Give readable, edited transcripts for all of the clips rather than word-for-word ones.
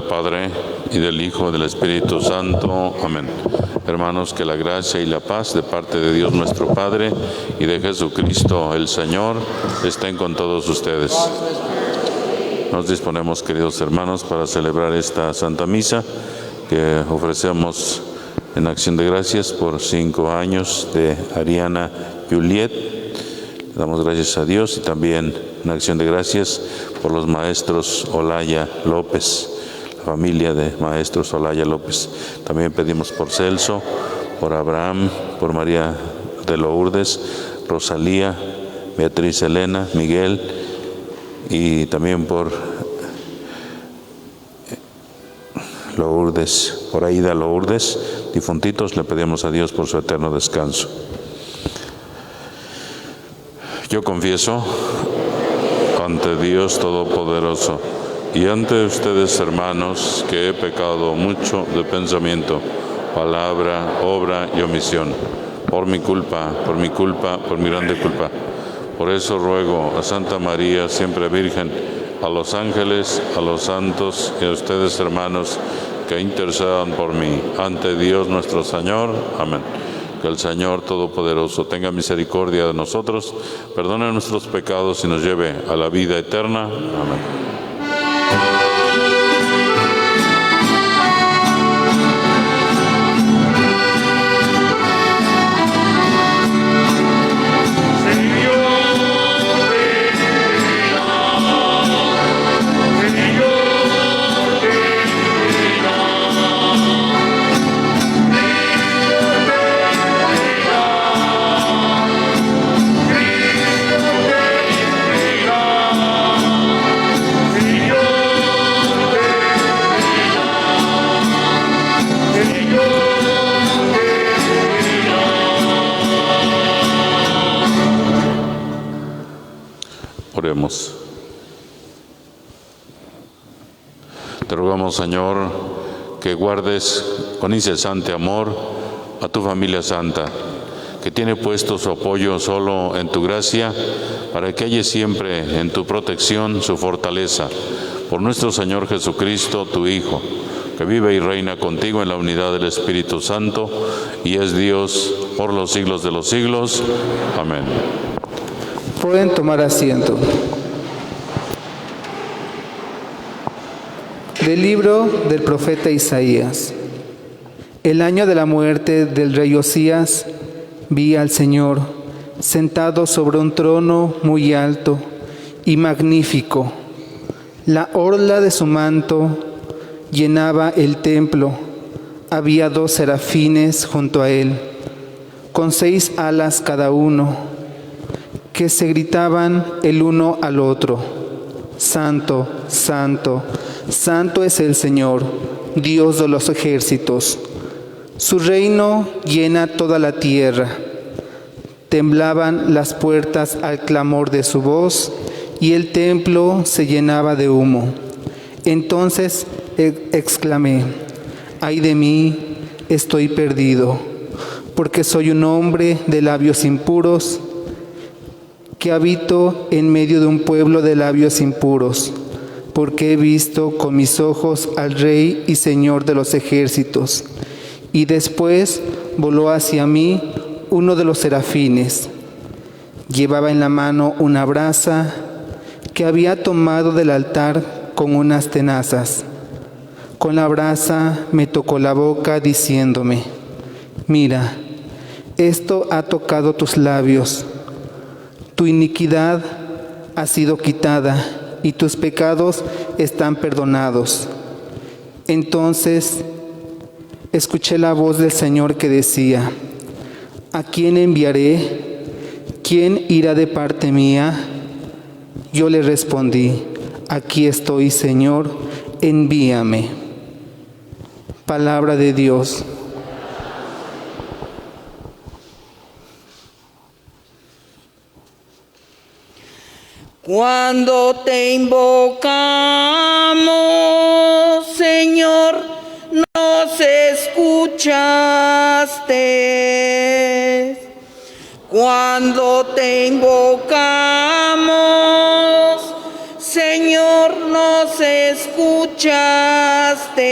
del Padre, y del Hijo, y del Espíritu Santo. Amén. Hermanos, que la gracia y la paz de parte de Dios nuestro Padre y de Jesucristo el Señor estén con todos ustedes. Nos disponemos, queridos hermanos, para celebrar esta Santa Misa que ofrecemos en acción de gracias por 5 años de Ariana Juliet. Le damos gracias a Dios y también en acción de gracias por los maestros Olaya López, la familia de maestros Olaya López. También pedimos por Celso, por Abraham, por María de Lourdes, Rosalía, Beatriz Elena, Miguel, y también por Lourdes, por Aida Lourdes, difuntitos. Le pedimos a Dios por su eterno descanso. Yo confieso ante Dios Todopoderoso y ante ustedes, hermanos, que he pecado mucho de pensamiento, palabra, obra y omisión, por mi culpa, por mi grande culpa. Por eso ruego a Santa María, siempre Virgen, a los ángeles, a los santos y a ustedes, hermanos, que intercedan por mí ante Dios nuestro Señor. Amén. Que el Señor Todopoderoso tenga misericordia de nosotros, perdone nuestros pecados y nos lleve a la vida eterna. Amén. Oremos. Te rogamos, Señor, que guardes con incesante amor a tu familia santa, que tiene puesto su apoyo solo en tu gracia, para que halle siempre en tu protección su fortaleza. Por nuestro Señor Jesucristo, tu Hijo, que vive y reina contigo en la unidad del Espíritu Santo, y es Dios por los siglos de los siglos. Amén. Pueden tomar asiento. Del libro del profeta Isaías. El año de la muerte del rey Osías, vi al Señor sentado sobre un trono muy alto y magnífico. La orla de su manto llenaba el templo. Había 2 serafines junto a él, con 6 alas cada uno, que se gritaban el uno al otro: Santo, Santo, Santo es el Señor, Dios de los ejércitos. Su reino llena toda la tierra. Temblaban las puertas al clamor de su voz, y el templo se llenaba de humo. Entonces exclamé: ¡ay de mí! Estoy perdido, porque soy un hombre de labios impuros, que habito en medio de un pueblo de labios impuros, porque he visto con mis ojos al Rey y Señor de los ejércitos. Y después voló hacia mí uno de los serafines. Llevaba en la mano una brasa que había tomado del altar con unas tenazas. Con la brasa me tocó la boca diciéndome: mira, esto ha tocado tus labios. Tu iniquidad ha sido quitada y tus pecados están perdonados. Entonces escuché la voz del Señor que decía: ¿a quién enviaré? ¿Quién irá de parte mía? Yo le respondí: aquí estoy, Señor, envíame. Palabra de Dios. Cuando te invocamos, Señor, nos escuchaste. Cuando te invocamos, Señor, nos escuchaste. escuchaste.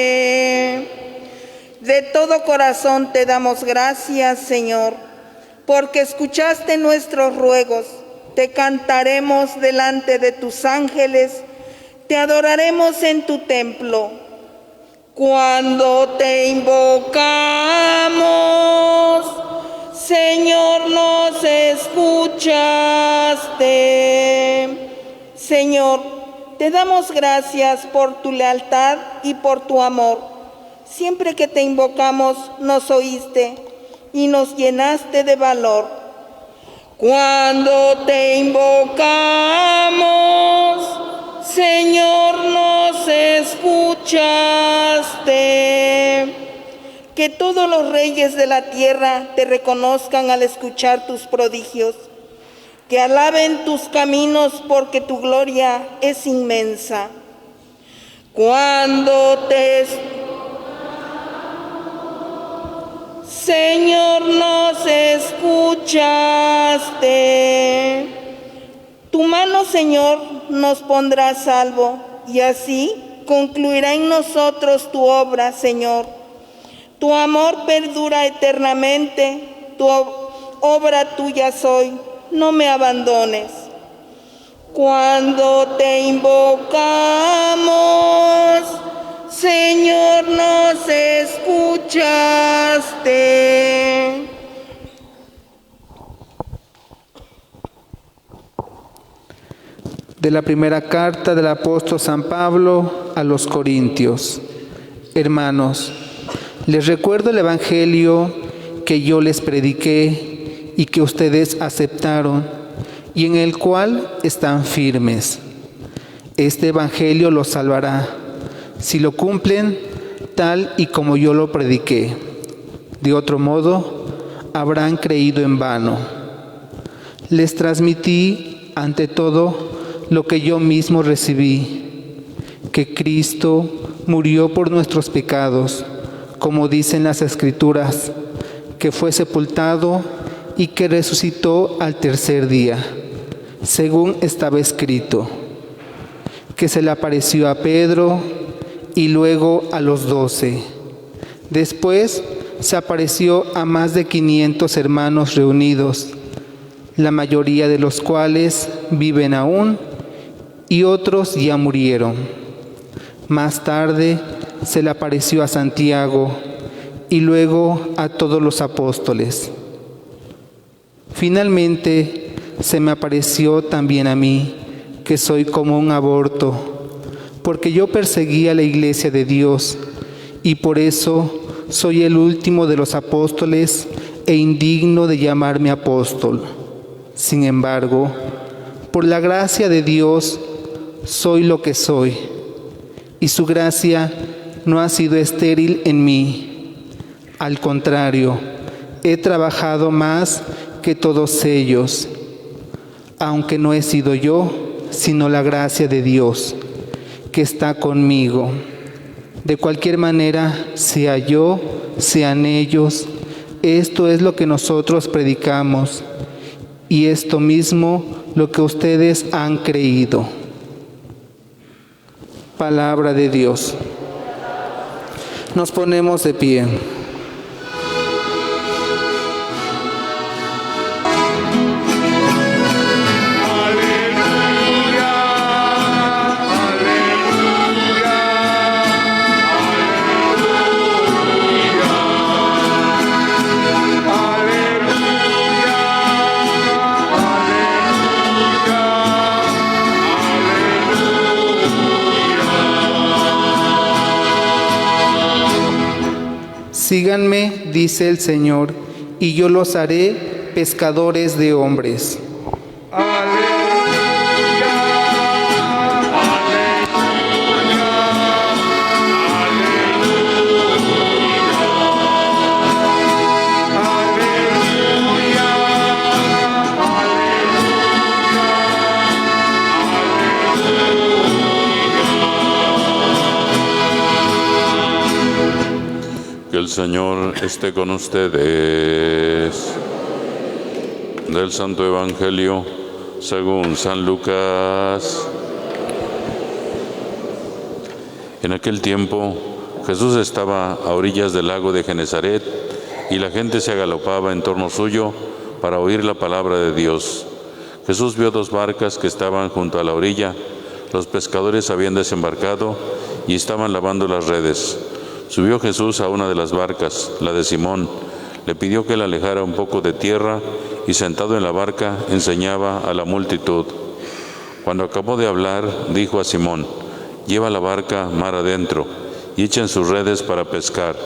De todo corazón te damos gracias, Señor, porque escuchaste nuestros ruegos. Te cantaremos delante de tus ángeles, te adoraremos en tu templo. Cuando te invocamos, Señor, nos escuchaste. Señor, te damos gracias por tu lealtad y por tu amor. Siempre que te invocamos, nos oíste y nos llenaste de valor. Cuando te invocamos, Señor, nos escuchaste. Que todos los reyes de la tierra te reconozcan al escuchar tus prodigios. Que alaben tus caminos porque tu gloria es inmensa. Cuando Señor, nos escuchaste. Tu mano, Señor, nos pondrá a salvo y así concluirá en nosotros tu obra, Señor. Tu amor perdura eternamente, tu obra tuya soy, no me abandones. Cuando te invocamos, Señor, nos escuchaste. De la primera carta del apóstol San Pablo a los Corintios. Hermanos, les recuerdo el evangelio que yo les prediqué y que ustedes aceptaron y en el cual están firmes. Este evangelio los salvará si lo cumplen tal y como yo lo prediqué. De otro modo, habrán creído en vano. Les transmití, ante todo, lo que yo mismo recibí, que Cristo murió por nuestros pecados, como dicen las Escrituras, que fue sepultado y que resucitó al tercer día, según estaba escrito, que se le apareció a Pedro y luego a los 12. Después se apareció a más de 500 hermanos reunidos, la mayoría de los cuales viven aún y otros ya murieron. Más tarde se le apareció a Santiago y luego a todos los apóstoles. Finalmente se me apareció también a mí, que soy como un aborto, porque yo perseguí a la iglesia de Dios y por eso soy el último de los apóstoles e indigno de llamarme apóstol. Sin embargo, por la gracia de Dios soy lo que soy, y su gracia no ha sido estéril en mí. Al contrario, he trabajado más que todos ellos, aunque no he sido yo, sino la gracia de Dios, que está conmigo. De cualquier manera, sea yo, sean ellos, esto es lo que nosotros predicamos, y esto mismo lo que ustedes han creído. Palabra de Dios. Nos ponemos de pie. Síganme, dice el Señor, y yo los haré pescadores de hombres. Que el Señor esté con ustedes. Del Santo Evangelio según San Lucas. En aquel tiempo Jesús estaba a orillas del lago de Genesaret y la gente se agalopaba en torno suyo para oír la palabra de Dios. Jesús vio 2 barcas que estaban junto a la orilla. Los pescadores habían desembarcado y estaban lavando las redes. Subió Jesús a una de las barcas, la de Simón. Le pidió que la alejara un poco de tierra y sentado en la barca enseñaba a la multitud. Cuando acabó de hablar, dijo a Simón: «Lleva la barca mar adentro y echen sus redes para pescar».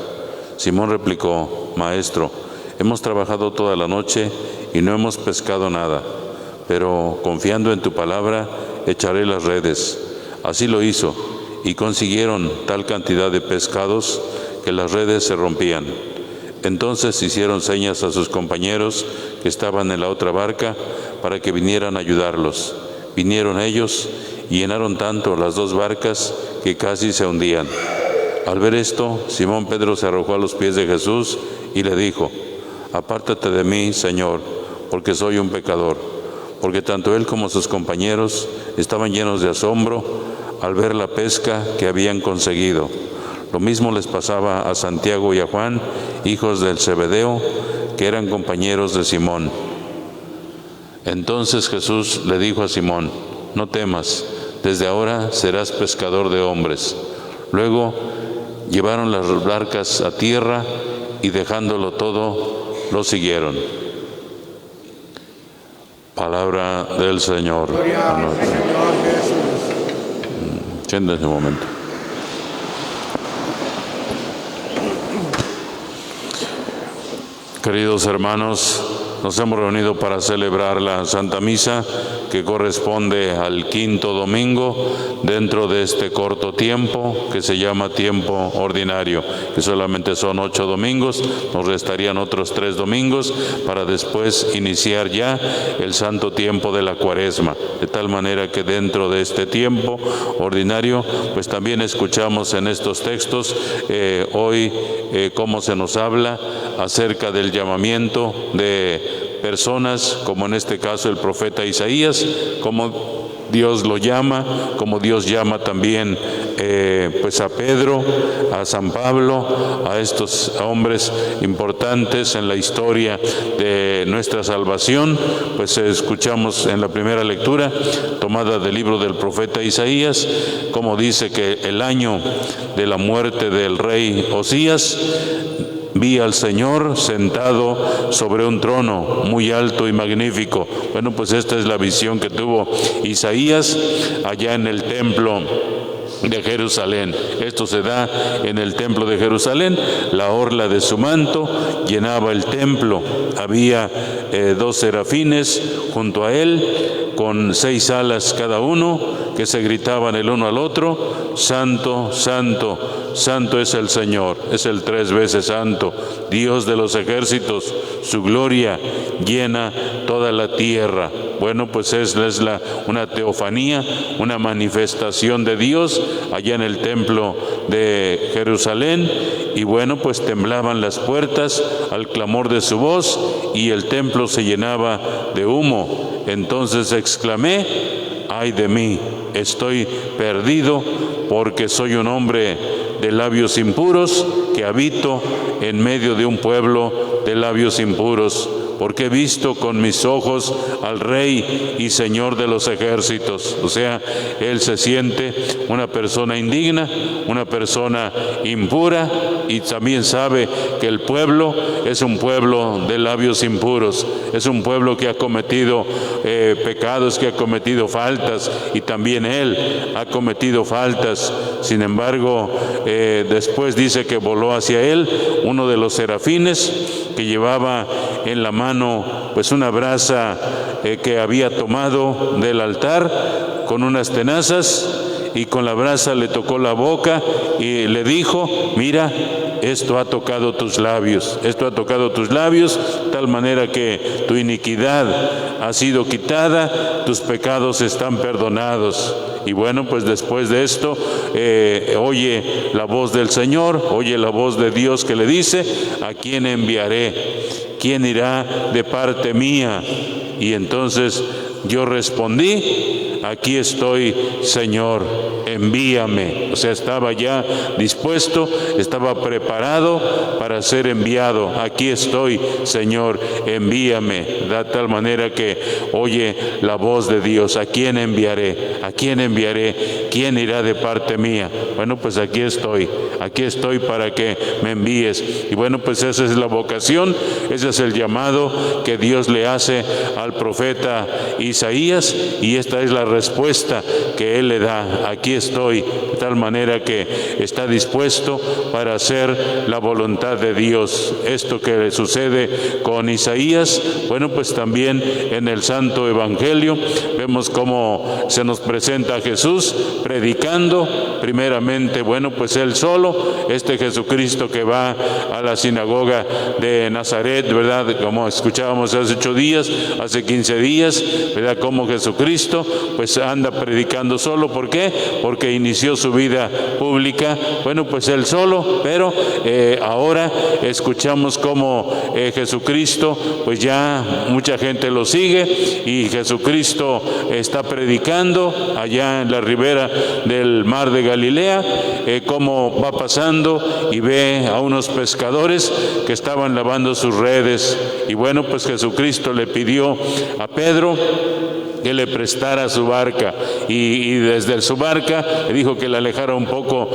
Simón replicó: «Maestro, hemos trabajado toda la noche y no hemos pescado nada, pero confiando en tu palabra, echaré las redes». Así lo hizo, y consiguieron tal cantidad de pescados que las redes se rompían. Entonces hicieron señas a sus compañeros que estaban en la otra barca para que vinieran a ayudarlos. Vinieron ellos y llenaron tanto las 2 barcas que casi se hundían. Al ver esto, Simón Pedro se arrojó a los pies de Jesús y le dijo: «Apártate de mí, Señor, porque soy un pecador». Porque tanto él como sus compañeros estaban llenos de asombro al ver la pesca que habían conseguido. Lo mismo les pasaba a Santiago y a Juan, hijos del Zebedeo, que eran compañeros de Simón. Entonces Jesús le dijo a Simón: «No temas, desde ahora serás pescador de hombres». Luego llevaron las barcas a tierra y dejándolo todo, lo siguieron. Palabra del Señor. Gloria al Señor Jesús. Siéntense un momento. Queridos hermanos, nos hemos reunido para celebrar la Santa Misa, que corresponde al 5º domingo dentro de este corto tiempo que se llama tiempo ordinario, que solamente son 8 domingos. Nos restarían otros 3 domingos para después iniciar ya el santo tiempo de la Cuaresma, de tal manera que dentro de este tiempo ordinario pues también escuchamos en estos textos hoy cómo se nos habla acerca del llamamiento de personas, como en este caso el profeta Isaías, como Dios lo llama, como Dios llama también pues a Pedro, a San Pablo, a estos hombres importantes en la historia de nuestra salvación. Pues escuchamos en la primera lectura, tomada del libro del profeta Isaías, como dice que el año de la muerte del rey Osías, vi al Señor sentado sobre un trono muy alto y magnífico. Bueno, pues esta es la visión que tuvo Isaías allá en el templo de Jerusalén. Esto se da en el templo de Jerusalén. La orla de su manto llenaba el templo. Había 2 serafines junto a él, con 6 alas cada uno, que se gritaban el uno al otro: «Santo, santo, santo es el Señor», es el 3 veces santo, Dios de los ejércitos, su gloria llena toda la tierra. Bueno, pues es una teofanía, una manifestación de Dios allá en el templo de Jerusalén. Y bueno, pues temblaban las puertas al clamor de su voz y el templo se llenaba de humo. Entonces exclamé: «Ay de mí, estoy perdido, porque soy un hombre de labios impuros, que habito en medio de un pueblo de labios impuros, porque he visto con mis ojos al Rey y Señor de los ejércitos». O sea, él se siente una persona indigna, una persona impura, y también sabe que el pueblo es un pueblo de labios impuros, es un pueblo que ha cometido pecados, que ha cometido faltas, y también él ha cometido faltas. Sin embargo, después dice que voló hacia él uno de los serafines, que llevaba en la mano pues una brasa que había tomado del altar con unas tenazas, y con la brasa le tocó la boca y le dijo: «Mira, esto ha tocado tus labios, esto ha tocado tus labios, tal manera que tu iniquidad ha sido quitada, tus pecados están perdonados». Y bueno, pues después de esto oye la voz del Señor, oye la voz de Dios que le dice: «¿A quién enviaré? ¿Quién irá de parte mía?». Y entonces yo respondí: aquí estoy, Señor, envíame. O sea, estaba ya dispuesto, estaba preparado para ser enviado. Aquí estoy, Señor, envíame. De tal manera que oye la voz de Dios. ¿A quién enviaré? ¿A quién enviaré? ¿Quién irá de parte mía? Bueno, pues aquí estoy para que me envíes. Y bueno, pues esa es la vocación, ese es el llamado que Dios le hace al profeta Isaías, y esta es la respuesta que él le da. Aquí estoy, de tal manera que está dispuesto para hacer la voluntad de Dios. Esto que le sucede con Isaías, bueno, pues también en el Santo Evangelio vemos cómo se nos presenta a Jesús predicando, primeramente, bueno, pues él solo, este Jesucristo que va a la sinagoga de Nazaret, ¿verdad? Como escuchábamos hace 8 días, hace 15 días, ¿verdad? Como Jesucristo pues anda predicando solo. ¿Por qué? Porque inició su vida pública, bueno, pues él solo, pero ahora escuchamos cómo Jesucristo, pues ya mucha gente lo sigue, y Jesucristo está predicando allá en la ribera del mar de Galilea, cómo va pasando y ve a unos pescadores que estaban lavando sus redes. Y bueno, pues Jesucristo le pidió a Pedro que le prestara su barca, y desde su barca le dijo que la alejara un poco,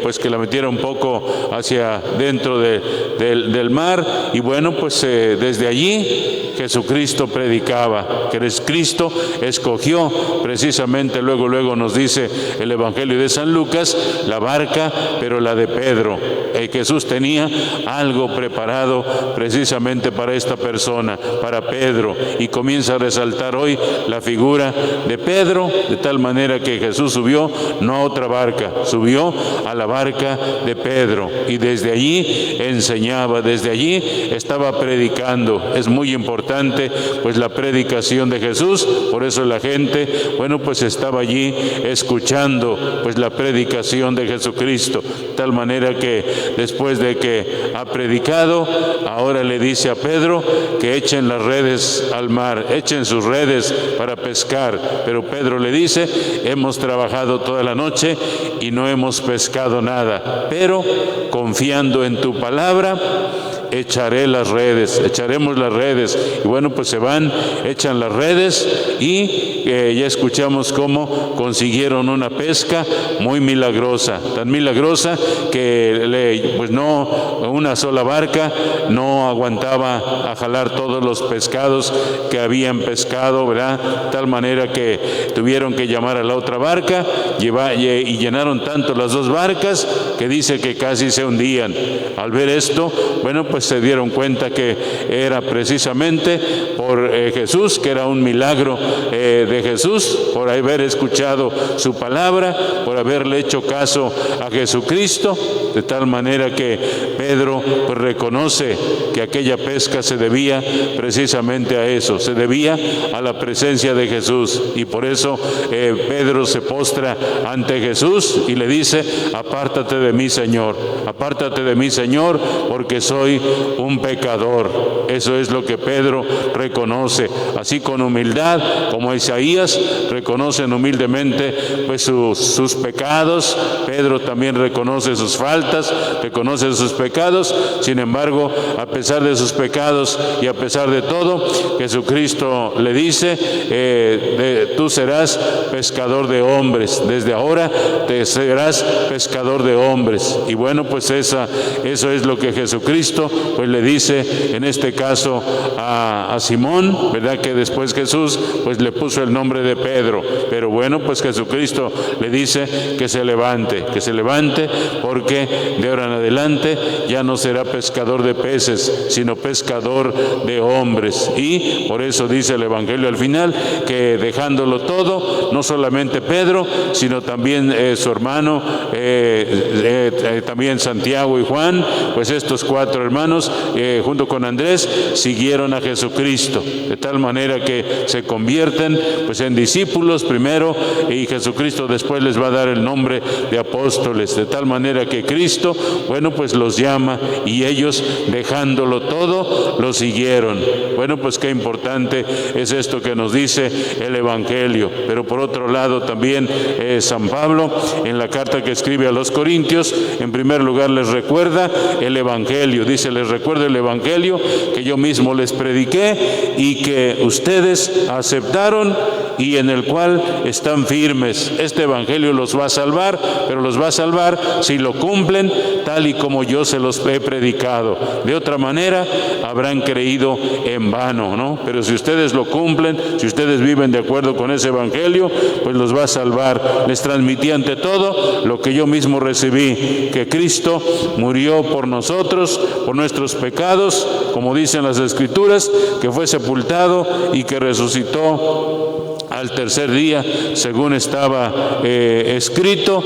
pues que la metiera un poco hacia dentro del mar. Y bueno, pues desde allí Jesucristo predicaba. Que Cristo escogió precisamente, luego nos dice el Evangelio de San Lucas, la barca, pero la de Pedro. Jesús tenía algo preparado precisamente para esta persona, para Pedro, y comienza a resaltar hoy la figura de Pedro, de tal manera que Jesús subió no a otra barca, subió a la barca de Pedro, y desde allí enseñaba, desde allí estaba predicando. Es muy importante pues la predicación de Jesús, por eso la gente, bueno, pues estaba allí escuchando pues la predicación de Jesucristo, de tal manera que después de que ha predicado, ahora le dice a Pedro que echen las redes al mar, echen sus redes para pescar. Pero Pedro le dice: hemos trabajado toda la noche y no hemos pescado nada, pero confiando en tu palabra, echaremos las redes. Y bueno, pues se van, echan las redes, y ya escuchamos cómo consiguieron una pesca muy milagrosa, tan milagrosa que pues no, una sola barca no aguantaba a jalar todos los pescados que habían pescado, ¿verdad? Tal manera que tuvieron que llamar a la otra barca, y llenaron tanto las dos barcas que dice que casi se hundían. Al ver esto, bueno, pues se dieron cuenta que era precisamente por Jesús, que era un milagro de Jesús, por haber escuchado su palabra, por haberle hecho caso a Jesucristo, de tal manera que Pedro pues reconoce que aquella pesca se debía precisamente a eso, se debía a la presencia de Jesús, y por eso Pedro se postra ante Jesús y le dice: apártate de mí, Señor, porque soy un pecador. Eso es lo que Pedro reconoce, así con humildad como Isaías reconocen humildemente pues sus pecados. Pedro también reconoce sus faltas, reconoce sus pecados. Sin embargo, a pesar de sus pecados y a pesar de todo, Jesucristo le dice: tú serás pescador de hombres, desde ahora te serás pescador de hombres. Y bueno, pues eso es lo que Jesucristo pues le dice en este caso a Simón, ¿verdad? Que después Jesús pues le puso el nombre de Pedro, pero bueno, pues Jesucristo le dice que se levante, porque de ahora en adelante ya no será pescador de peces, sino pescador de hombres. Y por eso dice el Evangelio al final que dejándolo todo, no solamente Pedro, sino también su hermano, también Santiago y Juan, pues estos 4 hermanos junto con Andrés siguieron a Jesucristo, de tal manera que se convierten pues en discípulos primero, y Jesucristo después les va a dar el nombre de apóstoles, de tal manera que Cristo, bueno, pues los llama y ellos, dejándolo todo, lo siguieron. Bueno, pues qué importante es esto que nos dice el Evangelio. Pero por otro lado también San Pablo, en la carta que escribe a los Corintios, en primer lugar les recuerda el Evangelio. Dice, les recuerdo el Evangelio que yo mismo les prediqué y que ustedes aceptaron y en el cual están firmes. Este Evangelio los va a salvar, pero los va a salvar si lo cumplen tal y como yo se los he predicado. De otra manera, habrán creído en vano, ¿no? Pero si ustedes lo cumplen, si ustedes viven de acuerdo con ese Evangelio, pues los va a salvar. Les transmití ante todo lo que yo mismo recibí, que Cristo murió por nosotros, por nuestros pecados, como dicen las Escrituras, que fue sepultado y que resucitó al tercer día, según estaba escrito,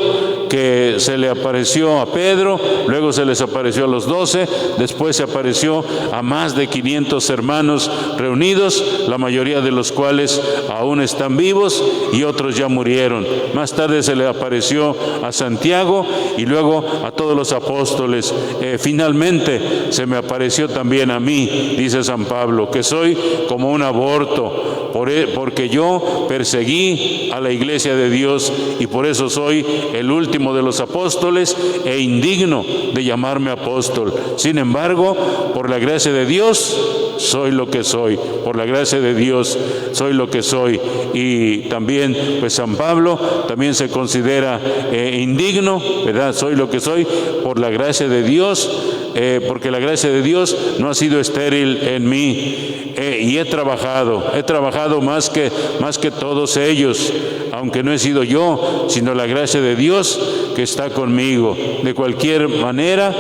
que se le apareció a Pedro, luego se les apareció a los 12, después se apareció a más de 500 hermanos reunidos, la mayoría de los cuales aún están vivos y otros ya murieron. Más tarde se le apareció a Santiago y luego a todos los apóstoles. Finalmente se me apareció también a mí, dice San Pablo, que soy como un aborto, porque yo perseguí a la iglesia de Dios y por eso soy el último de los apóstoles e indigno de llamarme apóstol. Sin embargo, por la gracia de Dios soy lo que soy, por la gracia de Dios soy lo que soy. Y también pues San Pablo también se considera indigno, ¿verdad? Soy lo que soy por la gracia de Dios, porque la gracia de Dios no ha sido estéril en mí. Y he trabajado más que todos ellos, aunque no he sido yo, sino la gracia de Dios que está conmigo. De cualquier manera,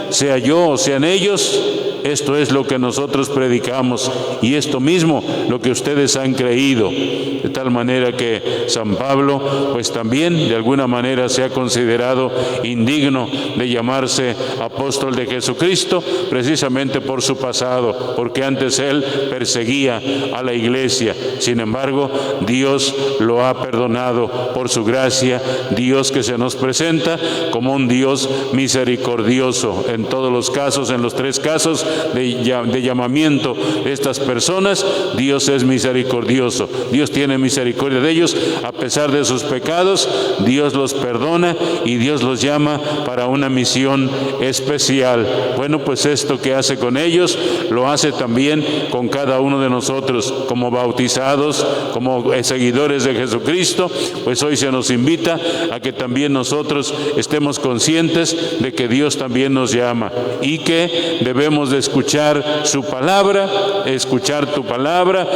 sea yo o sean ellos, esto es lo que nosotros predicamos y esto mismo lo que ustedes han creído. De tal manera que San Pablo pues también de alguna manera se ha considerado indigno de llamarse apóstol de Jesucristo, precisamente por su pasado, porque antes él perseguía a la iglesia. Sin embargo, Dios lo ha perdonado por su gracia, Dios que se nos presenta como un Dios misericordioso en todos los casos, en los tres casos de llamamiento de estas personas. Dios es misericordioso, Dios tiene misericordia de ellos a pesar de sus pecados. Dios los perdona y Dios los llama para una misión especial. Bueno, pues esto que hace con ellos lo hace también con cada uno de nosotros como bautizados, como seguidores de Jesucristo. Pues hoy se nos invita a que también nosotros estemos conscientes de que Dios también nos llama y que debemos de escuchar su palabra, escuchar tu palabra,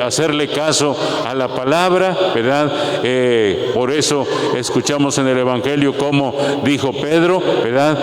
hacerle caso a la palabra, ¿verdad? Por eso escuchamos en el Evangelio como dijo Pedro, ¿verdad?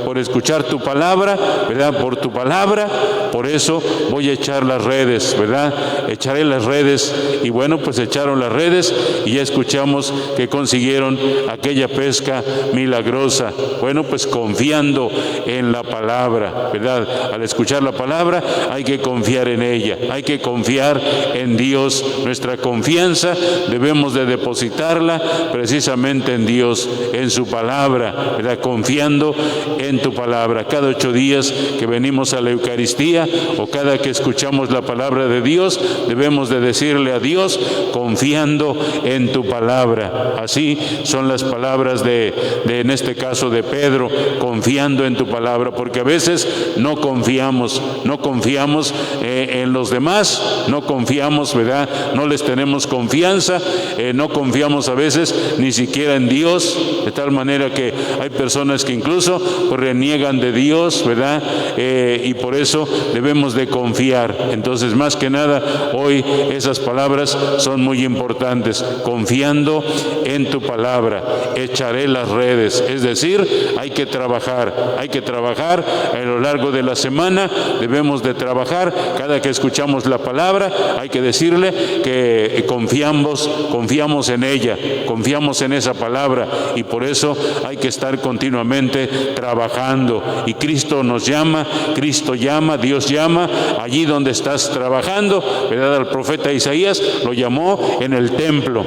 Por escuchar tu palabra, ¿verdad? Por tu palabra, por eso voy a echar las redes, ¿verdad? Echaré las redes. Y bueno, pues echaron las redes y ya escuchamos que consiguieron aquella pesca milagrosa. Bueno, pues confiando en la palabra, ¿verdad? Al escuchar la palabra hay que confiar en ella, hay que confiar en Dios. Nuestra confianza debemos de depositarla precisamente en Dios, en su palabra, ¿verdad? Confiando en tu palabra. Cada 8 días que venimos a la Eucaristía o cada que escuchamos la palabra de Dios, debemos de decirle a Dios, confiando en tu palabra. Así son las palabras en este caso de Pedro, confiando en tu palabra, porque a veces no confiamos en los demás, no confiamos, ¿verdad? No les tenemos confianza, no confiamos a veces ni siquiera en Dios, de tal manera que hay personas que incluso pues, reniegan de Dios, ¿verdad? Y por eso debemos de confiar. Entonces, más que nada, hoy esas palabras son muy importantes. Confiando en tu palabra, echaré las redes. Es decir, hay que trabajar trabajar a lo largo de la semana, debemos de trabajar. Cada que escuchamos la palabra hay que decirle que confiamos en ella, confiamos en esa palabra, y por eso hay que estar continuamente trabajando. Y Cristo nos llama, Cristo llama, Dios llama allí donde estás trabajando, ¿verdad? Al profeta Isaías lo llamó en el templo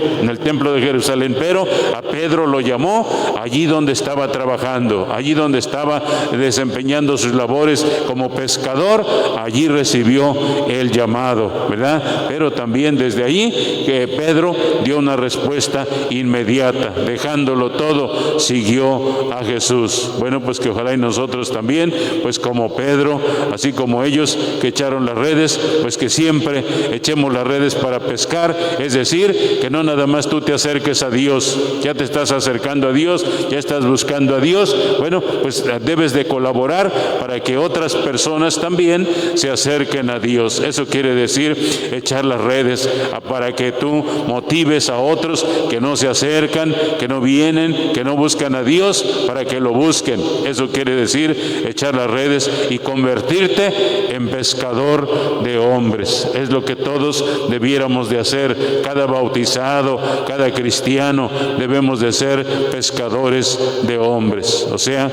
de Jerusalén, pero a Pedro lo llamó allí donde estaba trabajando, allí donde estaba desempeñando sus labores como pescador. Allí recibió el llamado, ¿verdad? Pero también desde allí que Pedro dio una respuesta inmediata, dejándolo todo, siguió a Jesús. Bueno, pues que ojalá y nosotros también, pues como Pedro, así como ellos que echaron las redes, pues que siempre echemos las redes para pescar. Es decir, que no nada más tú te acerques a Dios, ya te estás acercando a Dios, ya estás buscando a Dios. Bueno, pues debes de colaborar para que otras personas también se acerquen a Dios. Eso quiere decir echar las redes para que tú motives a otros que no se acercan, que no vienen, que no buscan a Dios, para que lo busquen. Eso quiere decir echar las redes y convertirte en pescador de hombres. Es lo que todos debiéramos de hacer. Cada bautizado, cada cristiano, debemos de ser pescadores de hombres. O sea,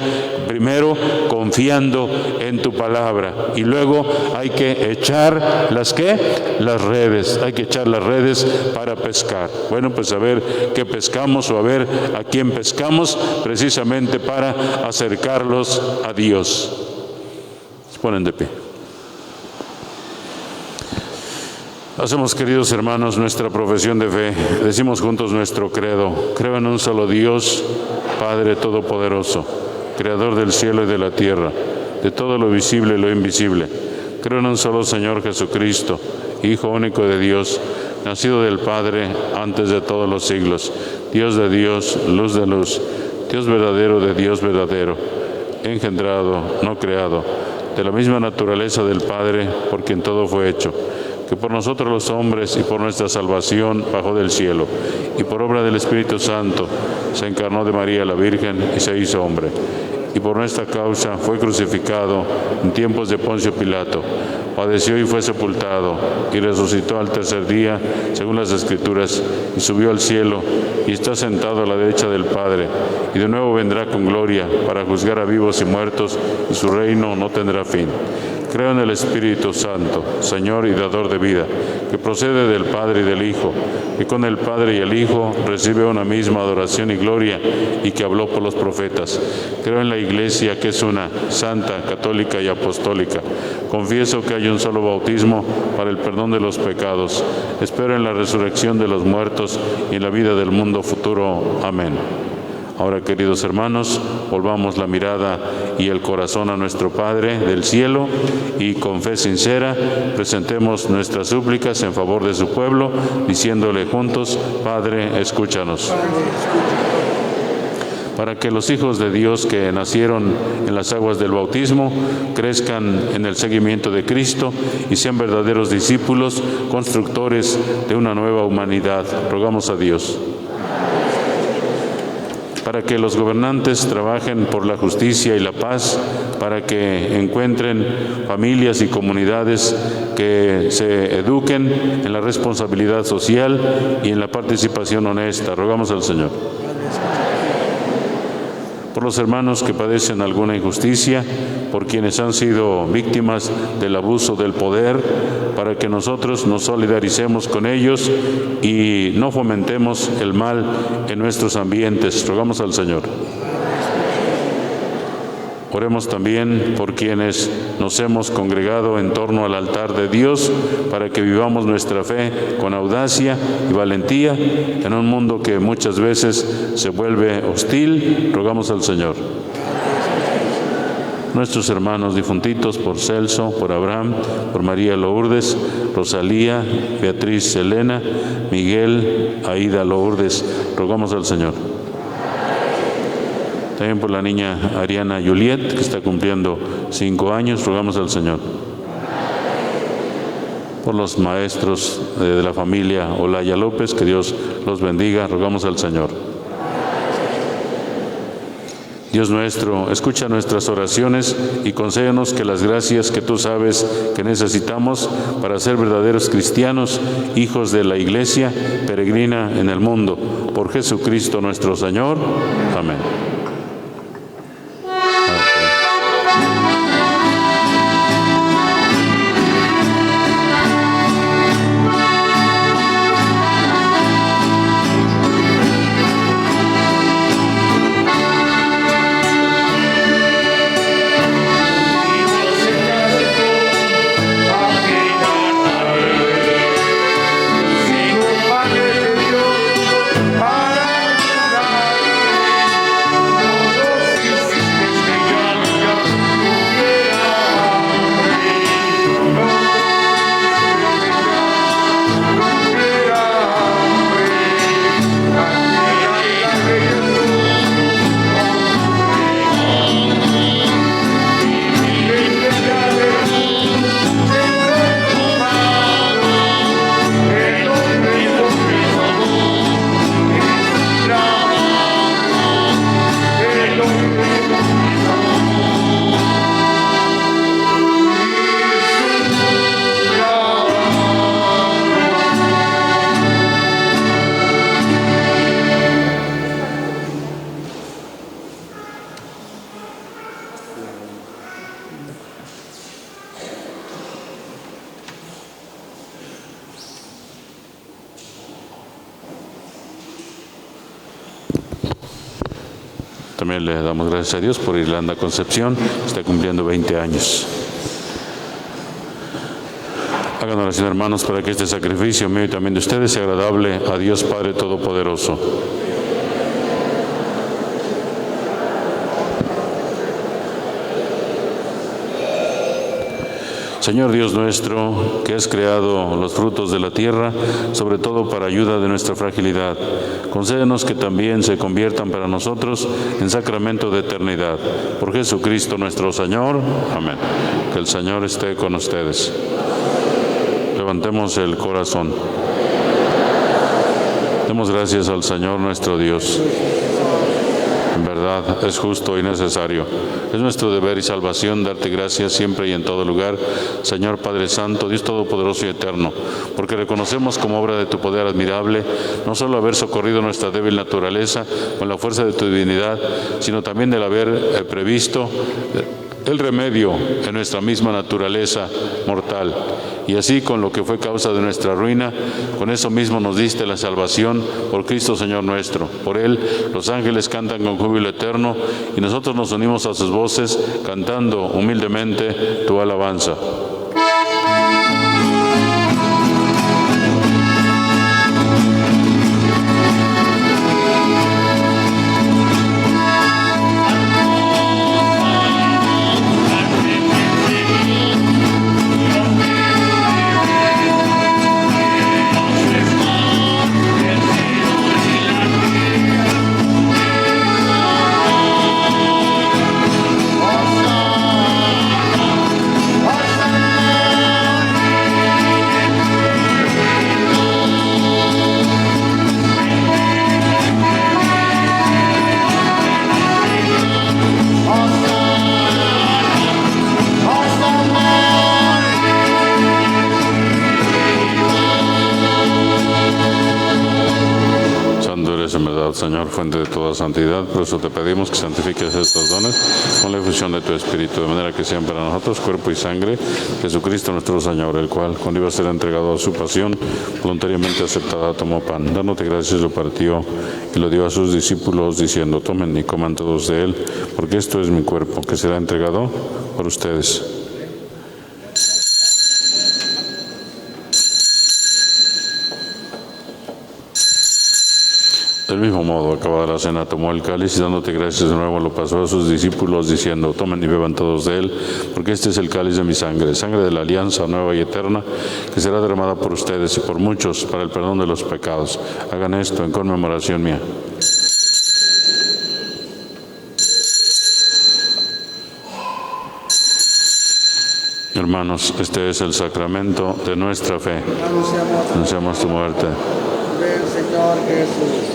primero confiando en tu palabra, y luego hay que echar las redes. Hay que echar las redes para pescar. Bueno, pues a ver qué pescamos, o a ver a quién pescamos, precisamente para acercarlos a Dios. Se ponen de pie. Hacemos, queridos hermanos, nuestra profesión de fe. Decimos juntos nuestro credo. Creo en un solo Dios, Padre Todopoderoso, Creador del cielo y de la tierra, de todo lo visible y lo invisible. Creo en un solo Señor Jesucristo, Hijo único de Dios, nacido del Padre antes de todos los siglos, Dios de Dios, luz de luz, Dios verdadero de Dios verdadero, engendrado, no creado, de la misma naturaleza del Padre, por quien todo fue hecho, que por nosotros los hombres y por nuestra salvación bajó del cielo, y por obra del Espíritu Santo se encarnó de María la Virgen y se hizo hombre, y por nuestra causa fue crucificado en tiempos de Poncio Pilato, padeció y fue sepultado, y resucitó al tercer día, según las Escrituras, y subió al cielo, y está sentado a la derecha del Padre, y de nuevo vendrá con gloria para juzgar a vivos y muertos, y su reino no tendrá fin. Creo en el Espíritu Santo, Señor y dador de vida, que procede del Padre y del Hijo, que con el Padre y el Hijo recibe una misma adoración y gloria, y que habló por los profetas. Creo en la Iglesia, que es una, santa, católica y apostólica. Confieso que hay un solo bautismo para el perdón de los pecados. Espero en la resurrección de los muertos y en la vida del mundo futuro. Amén. Ahora, queridos hermanos, volvamos la mirada y el corazón a nuestro Padre del cielo, y con fe sincera presentemos nuestras súplicas en favor de su pueblo, diciéndole juntos: Padre, escúchanos. Para que los hijos de Dios que nacieron en las aguas del bautismo crezcan en el seguimiento de Cristo y sean verdaderos discípulos, constructores de una nueva humanidad. Rogamos a Dios. Para que los gobernantes trabajen por la justicia y la paz, para que encuentren familias y comunidades que se eduquen en la responsabilidad social y en la participación honesta. Rogamos al Señor. Por los hermanos que padecen alguna injusticia, por quienes han sido víctimas del abuso del poder, para que nosotros nos solidaricemos con ellos y no fomentemos el mal en nuestros ambientes. Rogamos al Señor. Oremos también por quienes nos hemos congregado en torno al altar de Dios, para que vivamos nuestra fe con audacia y valentía en un mundo que muchas veces se vuelve hostil. Rogamos al Señor. Nuestros hermanos difuntitos, por Celso, por Abraham, por María Lourdes, Rosalía, Beatriz Elena, Miguel, Aida Lourdes, rogamos al Señor. También por la niña Ariana Juliet, que está cumpliendo 5 años, rogamos al Señor. Por los maestros de la familia Olaya López, que Dios los bendiga, rogamos al Señor. Dios nuestro, escucha nuestras oraciones y concédenos que las gracias que tú sabes que necesitamos para ser verdaderos cristianos, hijos de la Iglesia peregrina en el mundo. Por Jesucristo nuestro Señor. Amén. También le damos gracias a Dios por Irlanda Concepción, está cumpliendo 20 años. Hagan oración, hermanos, para que este sacrificio mío y también de ustedes sea agradable a Dios Padre Todopoderoso. Señor Dios nuestro, que has creado los frutos de la tierra, sobre todo para ayuda de nuestra fragilidad, concédenos que también se conviertan para nosotros en sacramento de eternidad. Por Jesucristo nuestro Señor. Amén. Que el Señor esté con ustedes. Levantemos el corazón. Demos gracias al Señor nuestro Dios. En verdad es justo y necesario. Es nuestro deber y salvación darte gracias siempre y en todo lugar, Señor Padre Santo, Dios Todopoderoso y Eterno, porque reconocemos como obra de tu poder admirable no solo haber socorrido nuestra débil naturaleza con la fuerza de tu divinidad, sino también el haber previsto el remedio en nuestra misma naturaleza mortal. Y así, con lo que fue causa de nuestra ruina, con eso mismo nos diste la salvación por Cristo Señor nuestro. Por Él los ángeles cantan con júbilo eterno y nosotros nos unimos a sus voces cantando humildemente tu alabanza. Señor, fuente de toda santidad, por eso te pedimos que santifiques estos dones con la efusión de tu Espíritu, de manera que sean para nosotros cuerpo y sangre de Jesucristo nuestro Señor, el cual, cuando iba a ser entregado a su pasión, voluntariamente aceptada, tomó pan, dándote gracias, lo partió y lo dio a sus discípulos, diciendo: tomen y coman todos de él, porque esto es mi cuerpo, que será entregado por ustedes. Del mismo modo, acabada la cena, tomó el cáliz y dándote gracias de nuevo lo pasó a sus discípulos, diciendo: tomen y beban todos de él, porque este es el cáliz de mi sangre, sangre de la alianza nueva y eterna, que será derramada por ustedes y por muchos para el perdón de los pecados. Hagan esto en conmemoración mía. Hermanos, este es el sacramento de nuestra fe. Anunciamos tu muerte. Ven, Señor Jesús.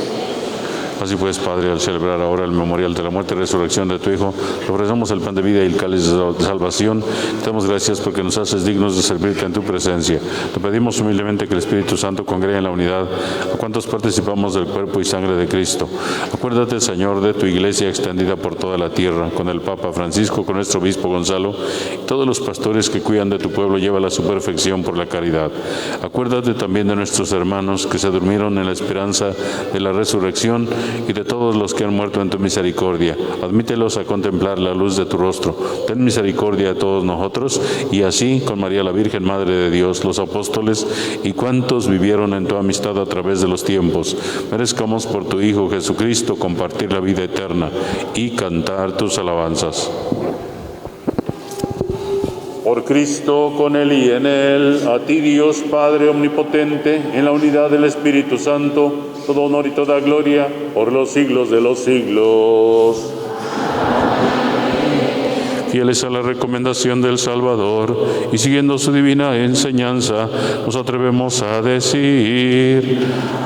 Así pues, Padre, al celebrar ahora el memorial de la muerte y resurrección de tu Hijo, te ofrecemos el pan de vida y el cáliz de salvación. Te damos gracias porque nos haces dignos de servirte en tu presencia. Te pedimos humildemente que el Espíritu Santo congregue en la unidad a cuantos participamos del cuerpo y sangre de Cristo. Acuérdate, Señor, de tu iglesia extendida por toda la tierra, con el Papa Francisco, con nuestro obispo Gonzalo, y todos los pastores que cuidan de tu pueblo, llévala a su perfección por la caridad. Acuérdate también de nuestros hermanos que se durmieron en la esperanza de la resurrección y de todos los que han muerto en tu misericordia. Admítelos a contemplar la luz de tu rostro. Ten misericordia a todos nosotros, y así, con María la Virgen, Madre de Dios, los apóstoles y cuantos vivieron en tu amistad a través de los tiempos, merezcamos por tu Hijo Jesucristo compartir la vida eterna y cantar tus alabanzas. Por Cristo, con Él y en Él, a ti Dios Padre Omnipotente, en la unidad del Espíritu Santo, todo honor y toda gloria, por los siglos de los siglos. Fieles a la recomendación del Salvador y siguiendo su divina enseñanza, nos atrevemos a decir: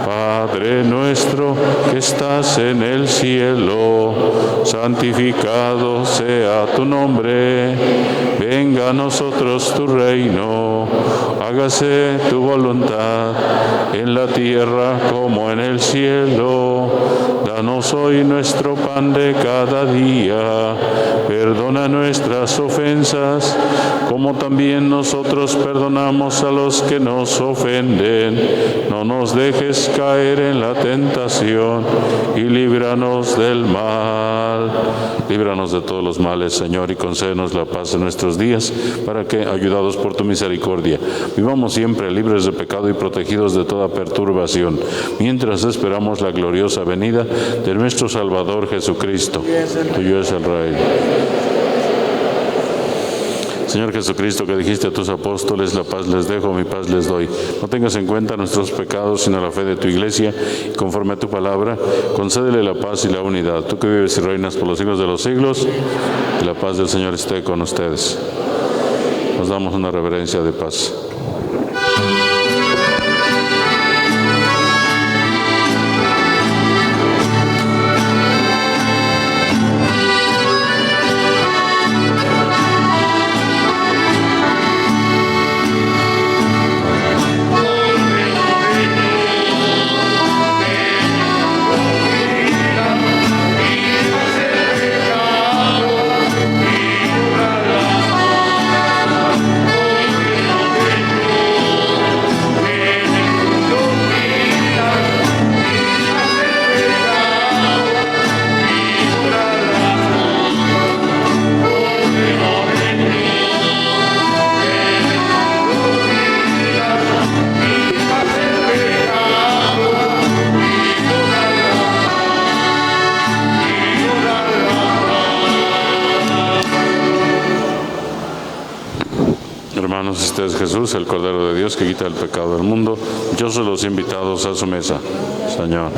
Padre nuestro que estás en el cielo, santificado sea tu nombre. Venga a nosotros tu reino. Hágase tu voluntad en la tierra como en el cielo. Danos hoy nuestro pan de cada día. Perdona nuestras ofensas, como también nosotros perdonamos a los que nos ofenden. No nos dejes caer en la tentación y líbranos del mal. Líbranos de todos los males, Señor, y concédenos la paz en nuestros días, para que, ayudados por tu misericordia, vivamos siempre libres de pecado y protegidos de toda perturbación, mientras esperamos la gloriosa venida de nuestro Salvador Jesucristo. Tuyo es el reino. Señor Jesucristo, que dijiste a tus apóstoles: la paz les dejo, mi paz les doy. No tengas en cuenta nuestros pecados, sino la fe de tu iglesia, y conforme a tu palabra, concédele la paz y la unidad. Tú que vives y reinas por los siglos de los siglos, y la paz del Señor esté con ustedes. Nos damos una reverencia de paz. Hermanos, este es Jesús, el Cordero de Dios que quita el pecado del mundo. Yo soy los invitados a su mesa. Señor.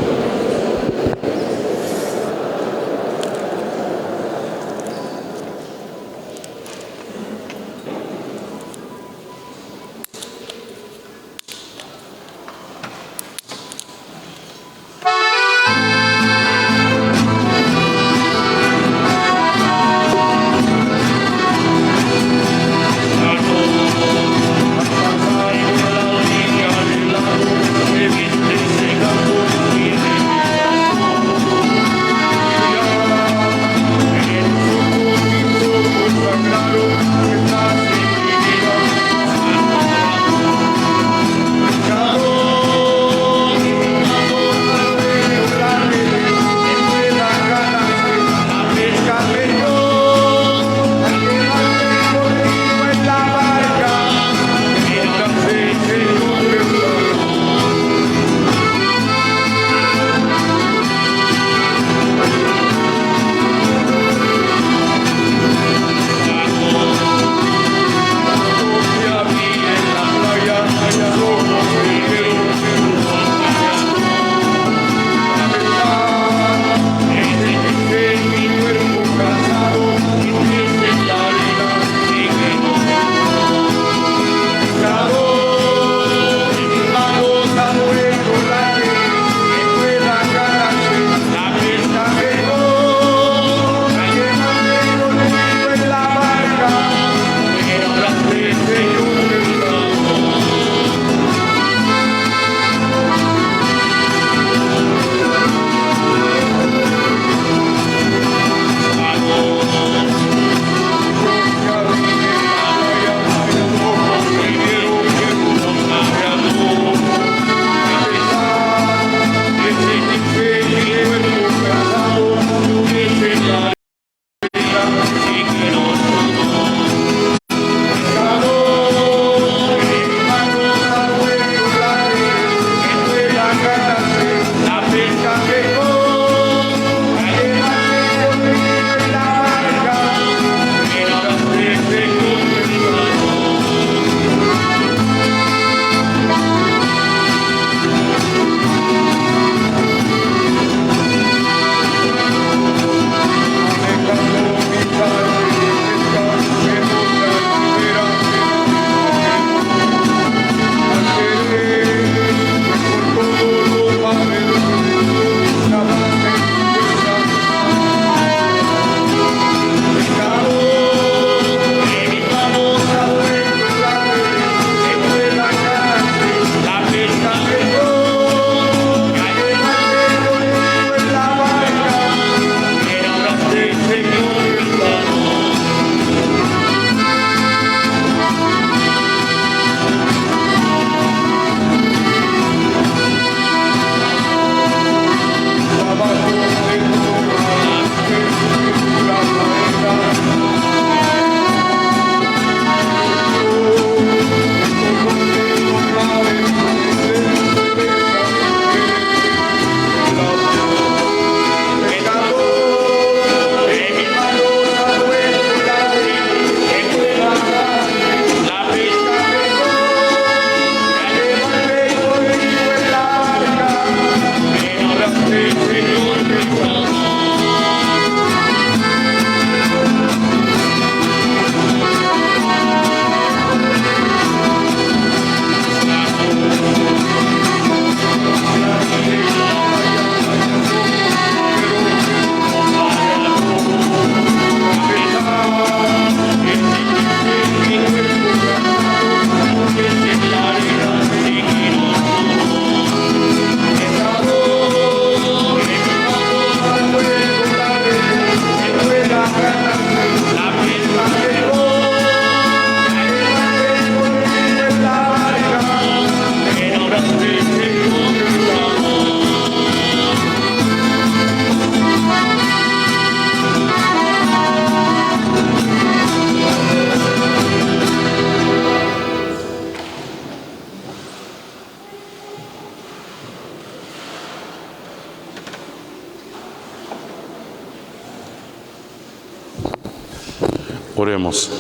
Oremos.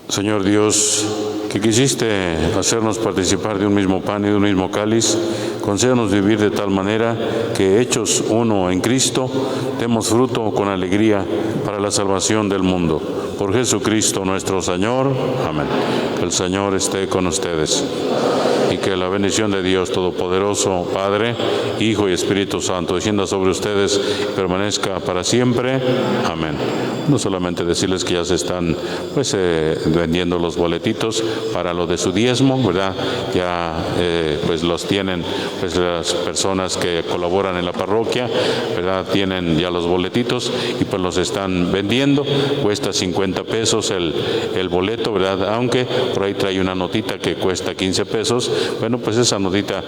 Señor Dios, que quisiste hacernos participar de un mismo pan y de un mismo cáliz, concédanos vivir de tal manera que, hechos uno en Cristo, demos fruto con alegría para la salvación del mundo. Por Jesucristo nuestro Señor. Amén. Que el Señor esté con ustedes. Y que la bendición de Dios Todopoderoso, Padre, Hijo y Espíritu Santo, descienda sobre ustedes y permanezca para siempre. Amén. No solamente decirles que ya se están vendiendo los boletitos para lo de su diezmo, ¿verdad? Ya pues los tienen las personas que colaboran en la parroquia, ¿verdad? Tienen ya los boletitos y pues los están vendiendo. Cuesta 50 pesos el boleto, ¿verdad? Aunque por ahí trae una notita que cuesta 15 pesos. Bueno, pues esa notita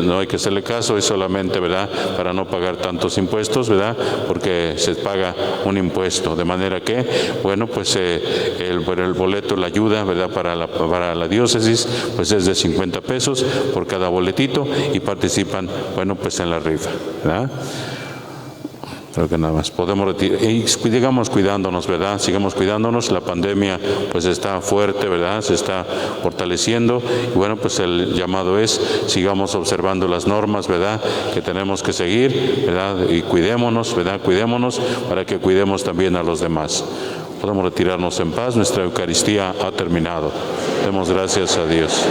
no hay que hacerle caso, es solamente, ¿verdad?, para no pagar tantos impuestos, ¿verdad?, porque se paga un impuesto, de manera que, bueno, pues el boleto, la ayuda, ¿verdad?, para la diócesis, pues es de 50 pesos por cada boletito y participan, bueno, pues en la rifa, ¿verdad? Creo que nada más podemos retirar y sigamos cuidándonos, ¿verdad? Sigamos cuidándonos. La pandemia pues está fuerte, ¿verdad? Se está fortaleciendo y bueno, pues el llamado es sigamos observando las normas, ¿verdad?, que tenemos que seguir, ¿verdad? Y cuidémonos, ¿verdad? Cuidémonos para que cuidemos también a los demás. Podemos retirarnos en paz. Nuestra Eucaristía ha terminado. Demos gracias a Dios.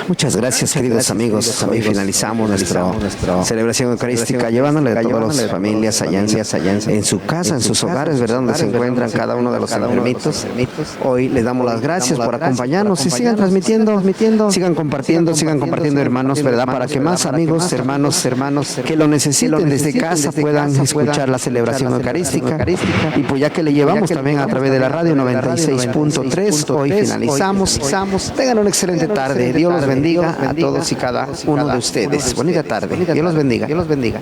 Muchas gracias, queridos amigos. Hoy finalizamos nuestra celebración eucarística, llevándole a todas las familias allá en su casa, en sus hogares, ¿verdad?, donde se encuentran cada uno de los enfermitos. Hoy les damos las gracias por acompañarnos y sigan transmitiendo, sigan compartiendo, hermanos, ¿verdad?, para que más amigos, hermanos que lo necesiten desde casa puedan escuchar la celebración eucarística. Y pues ya que le llevamos también a través de la radio 96.3, hoy finalizamos. Tengan una excelente tarde. Dios los bendiga a todos y cada uno de ustedes. Bonita tarde. Dios los bendiga.